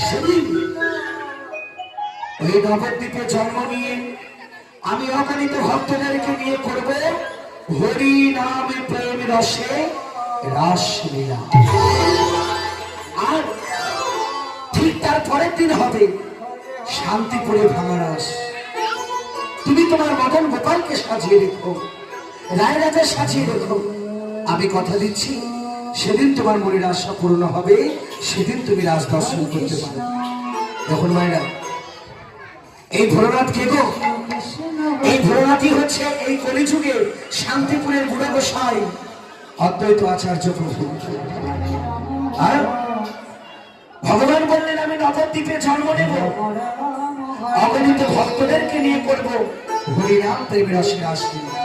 সেদিন ওই নবদ্বীপে জন্ম নিয়ে আমি অগণিত ভক্তদেরকে নিয়ে করব হরি নামে প্রেম রসে রাসলীলা। আর ঠিক তার পরের দিন হবে শান্তিপুরে ভাঙা রাস। তুমি তোমার মদন গোপালকে সাজিয়ে রেখো, রায় রাজা সাজিয়ে রেখো। আমি কথা দিচ্ছি সেদিন তোমার মনের আশা পূর্ণ হবে, সেদিন তুমি রাজ দর্শন করতে পারো। দেখুন মায়েরা, এই ভোলানাথ কে গো? এই ভোলানাথই হচ্ছে এই কলিযুগে শান্তিপুরের বুড়া গোসাই অদ্বৈত আচার্য প্রভু। আর ভগবান বললেন আমি নবদ্বীপে জন্ম নেব, অগণিত ভক্তদেরকে নিয়ে করবো হরিনাম প্রেমের রসে রাসলীলা।